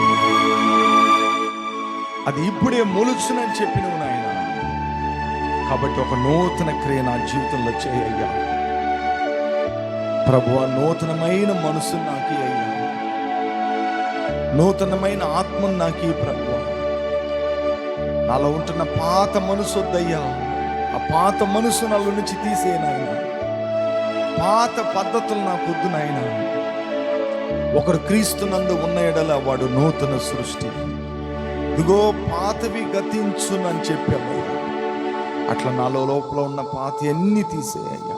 అది ఇప్పుడే మొలుచునని చెప్పినవు నాయన. కాబట్టి ఒక నూతన క్రియ నా జీవితంలో చేయయ్యా ప్రభువా. నూతనమైన మనసు నాకు అయ్యా, నూతనమైన ఆత్మను నాకు ప్రభువా. నాలో ఉంటున్న పాత మనసు వద్దయ్యా, ఆ పాత మనసు నాలో నుంచి తీసేనాయన. పాత పద్ధతులు నాకు వద్దు నాయన. ఒకరు క్రీస్తునందు ఉన్న ఎడల వాడు నూతన సృష్టి, ఇదిగో పాతవి గతించునని చెప్పావు. అట్లా నాలో లోపల ఉన్న పాత అన్ని తీసేయ్యా.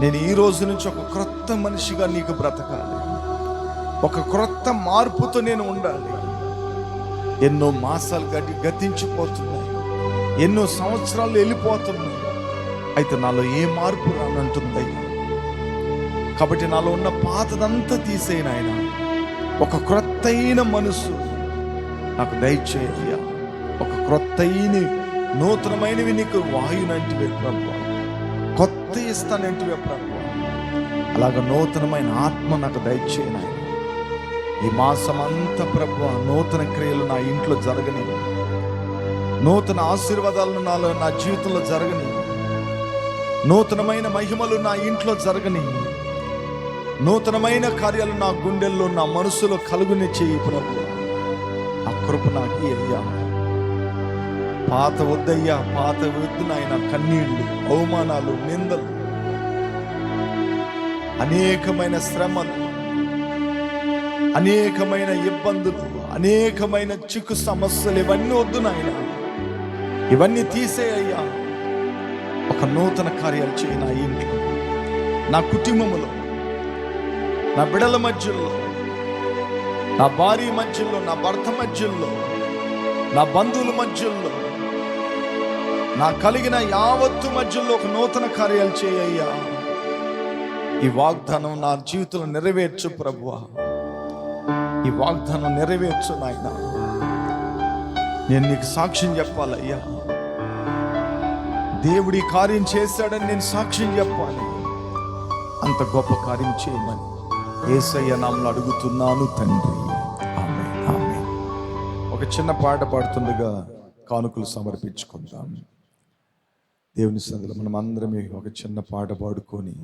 నేను ఈ రోజు నుంచి ఒక క్రొత్త మనిషిగా నీకు బ్రతకాలి, ఒక క్రొత్త మార్పుతో నేను ఉండాలి. ఎన్నో మాసాలు గతించిపోతున్నాయి, ఎన్నో సంవత్సరాలు వెళ్ళిపోతున్నాయి, అయితే నాలో ఏ మార్పు రానంటుందయ్యా. కాబట్టి నాలో ఉన్న పాతదంతా తీసేయను ఆయన. ఒక క్రొత్తైన మనసు నాకు దయచేయ్యా. ఒక క్రొత్తైన నూతనమైనవి నీకు వాయునంటివే ప్రభు, కొత్త ఇస్తానంటివే ప్రభు. అలాగ నూతనమైన ఆత్మ నాకు దయచేయను ఆయన. ఈ మాసం అంతా ప్రభు నూతన క్రియలు నా ఇంట్లో జరగని, నూతన ఆశీర్వాదాలను నా జీవితంలో జరగని, నూతనమైన మహిమలు నా ఇంట్లో జరగని, నూతనమైన కార్యాలు నా గుండెల్లో, నా మనసులో కలుగుని చేయి ప్రభు. ఆ కృప నాకు అయ్యా. పాత వద్దయ్యా, పాత వద్దు నాయన. కన్నీళ్లు, అవమానాలు, నిందలు, అనేకమైన శ్రమలు, అనేకమైన ఇబ్బందులు, అనేకమైన చిక్కు సమస్యలు, ఇవన్నీ వద్దు నాయన. ఇవన్నీ తీసేయ్యా. ఒక నూతన కార్యాలు చేయి నా ఇంట్లో, నా కుటుంబంలో, నా బిడల మధ్యలో, నా భార్య మధ్యలో, నా భర్త మధ్యలో, నా బంధువుల మధ్యలో, నా కలిగిన యావత్తు మధ్యలో ఒక నూతన కార్యాలు చేయయ్యా. ఈ వాగ్దానం నా జీవితంలో నెరవేర్చు ప్రభువా. ఈ వాగ్దానం నెరవేర్చు నాయన. నేను నీకు సాక్ష్యం చెప్పాలయ్యా. దేవుడి కార్యం చేశాడని నేను సాక్ష్యం చెప్పాలి. అంత గొప్ప కార్యం చేయమని యేసయ్య నామములో అడుగుతున్నాను తండ్రి. ఆమేన్, ఆమేన్. ఒక చిన్న పాట పాడుతుండగా కానుకలు సమర్పించుకుందాం. దేవుని సన్నిధిలో మనం అందరమే ఒక చిన్న పాట పాడుకొని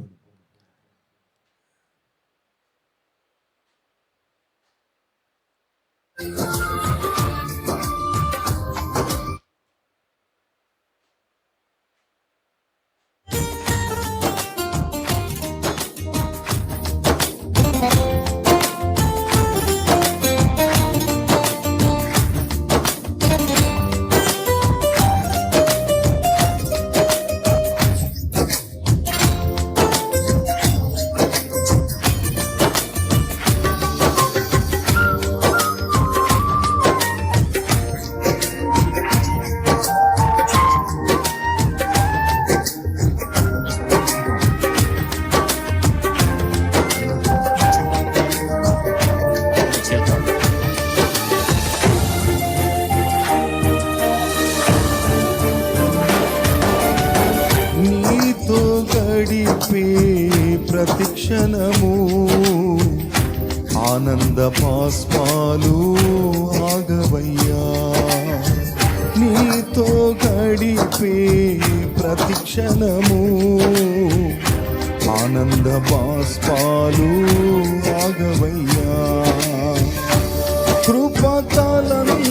ప్రతిక్షణము ఆనంద పాస్పాలు ఆగవయ్యా. నీతో గడిపే ప్రతిక్షణము ఆనంద పాస్పాలు ఆగవయ్యా. కృపతలంసగా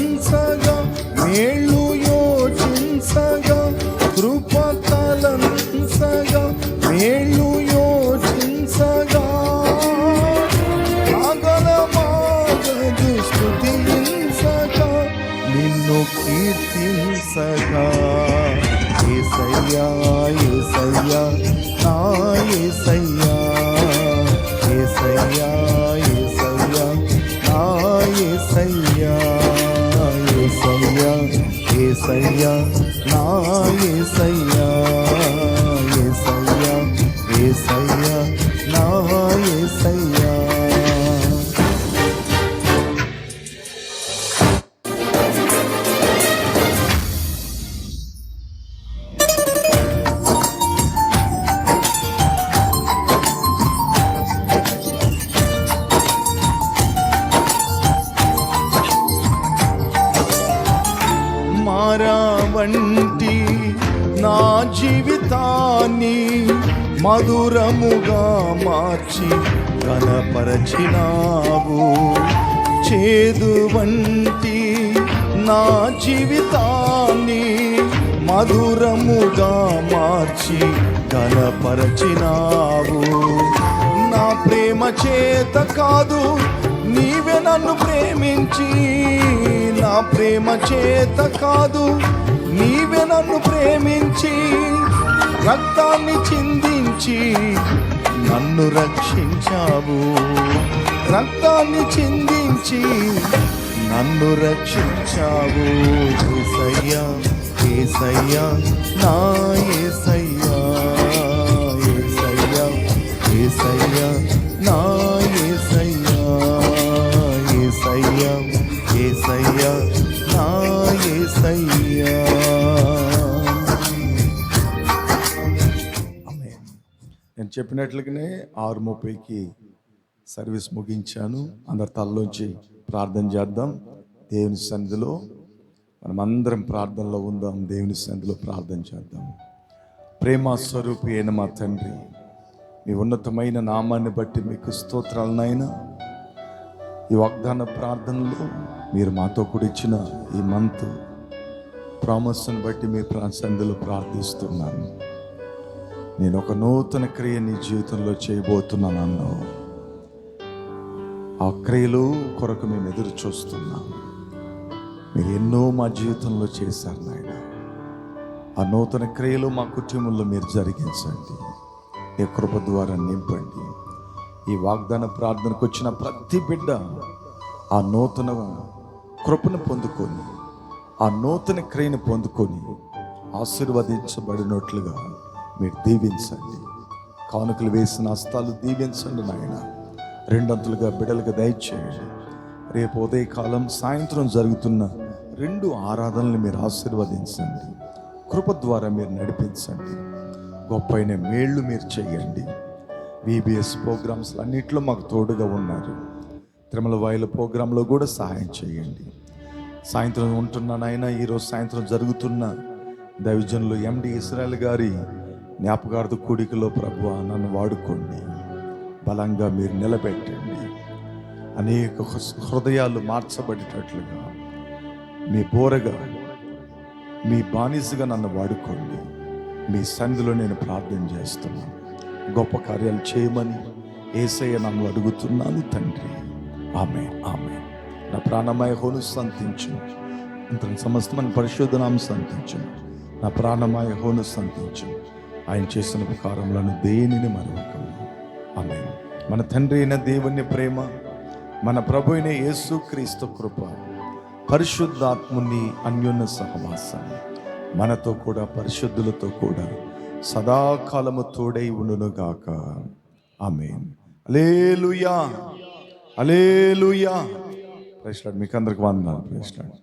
మేళ్ళు యోచించగా, కృపతలంసగా మేళ్ళు యోచించగా, ఆగలమాగదు స్తుతించగా, నిన్ను కీర్తించగా. యేసయ్యా, యేసయ్యా, నా యేసయ్యా, యేసయ్యా, యేసయ్యా, నా యేసయ్యా, యేసయ్యా, యేసయ్యా, నా యేసయ్యా, యేసయ్యా, యేసయ్యా, నా యేసయ్యా. వంటి నా జీవితాన్ని మధురముగా మార్చి ఘనపరచినావు. చేదు వంటి నా జీవితాన్ని మధురముగా మార్చి ఘనపరచినావు. నా ప్రేమ చేత కాదు, నీవే నన్ను ప్రేమించి, నా ప్రేమ చేత కాదు, నీవే నన్ను ప్రేమించి, రక్తాన్ని చిందించి నన్ను రక్షించావు. రక్తాన్ని చిందించి నన్ను రక్షించావు. యేసయ్యా, యేసయ్యా, నా యేసయ్యా, యేసయ్యా, యేసయ్యా, నా యేసయ్యా, యేసయ్యా, యేసయ్యా, నా యేసయ్యా. నేను చెప్పినట్లుగానే 6:30కి సర్వీస్ ముగించాను. అందరి తలలోంచి ప్రార్థన చేద్దాం. దేవుని సన్నిధిలో మనమందరం ప్రార్థనలో ఉందాం. దేవుని సన్నిధిలో ప్రార్థన చేద్దాం. ప్రేమ స్వరూపి అయిన మా తండ్రి, మీ ఉన్నతమైన నామాన్ని బట్టి మీకు స్తోత్రాలు నాయనా. ఈ వాగ్దాన ప్రార్థనలో మీరు మాతో కూడా ఇచ్చిన ఈ మంత్ ప్రామిస్ని బట్టి మీ సన్నిధిలో ప్రార్థిస్తున్నాను. నేను ఒక నూతన క్రియ నీ జీవితంలో చేయబోతున్నాను అన్నావు. ఆ క్రియలు కొరకు మేము ఎదురు చూస్తున్నాం. మీరు ఎన్నో మా జీవితంలో చేశారు నాయన. ఆ నూతన క్రియలు మా కుటుంబంలో మీరు జరిగించండి. ఈ కృప ద్వారా నింపండి. ఈ వాగ్దాన ప్రార్థనకు వచ్చిన ప్రతి బిడ్డ ఆ నూతన కృపను పొందుకొని, ఆ నూతన క్రియను పొందుకొని ఆశీర్వదించబడినట్లుగా మీరు దీవించండి. కానుకలు వేసిన హస్తాలు దీవించండి నాయన. రెండంతులుగా బిడ్డలుగా దయచేయండి. రేపు ఉదయకాలం సాయంత్రం జరుగుతున్న 2 ఆరాధనలు మీరు ఆశీర్వదించండి. కృప ద్వారా మీరు నడిపించండి. గొప్పైన మేళ్ళు మీరు చేయండి. VBS ప్రోగ్రామ్స్ అన్నింటిలో మాకు తోడుగా ఉన్నారు. తిరుమల వాయిల ప్రోగ్రాంలో కూడా సహాయం చేయండి. సాయంత్రం ఉంటున్నానైనా ఈరోజు సాయంత్రం జరుగుతున్న దైవజనులు MD ఇస్రాయల్ గారి జ్ఞాపకార్థ కూడికలో ప్రభువా నన్ను వాడుకోండి. బలంగా మీరు నిలబెట్టండి. అనేక హృదయాలు మార్చబడేటట్లుగా మీ బోరగా, మీ బానిసగా నన్ను వాడుకోండి. మీ సన్నిధిలో నేను ప్రార్థన చేస్తున్నాను. గొప్ప కార్యాలు చేయమని యేసయ్య నన్ను అడుగుతున్నాను తండ్రి. ఆమేన్, ఆమేన్. నా ప్రాణమయ హోను సంతించు, అంత సమస్తమైన పరిశోధనాన్ని సంతించు. నా ప్రాణమయ హోను సంతించు. ఆయన చేసిన ఉపకారములను దేనిని మరొకము. ఆమేన్. మన తండ్రి అయిన దేవుని ప్రేమ, మన ప్రభు అయిన యేసుక్రీస్తు కృప, పరిశుద్ధాత్ముని అన్యోన్య సహవాసం మనతో కూడా పరిశుద్ధులతో కూడా సదాకాలము తోడై ఉండును గాక. ఆమేన్. హల్లెలూయా, హల్లెలూయా. Praise Lord. మీకు అందరికి వందనాలు. Praise lord.